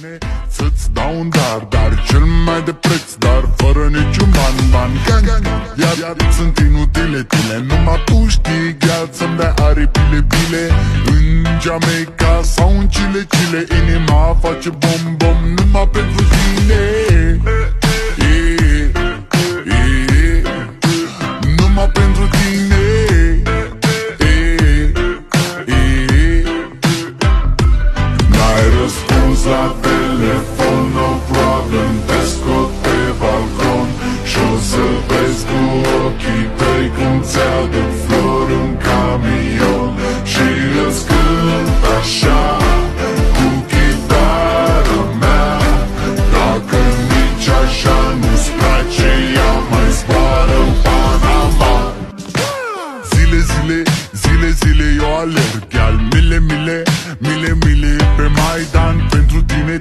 tine să-ți dau un dar cel mai de preț, dar fără niciun ban. Iar sunt inutile tine, numai tu știi, gheal, să-mi dai aripile bile. În Jamaica sau în Chile, inima face bom numai pentru tine. Numai pentru tine. N-ai răspuns la telefon, no problem, te scot pe balcon și-o să vezi cu ochii tăi cum ți-aduc flori în camion și îți cânt așa cu chitara mea. Dacă nici așa nu-ți place, ea mai zboară în Panama. Zile eu alerg, gheal, mile pe Maidan pentru tine.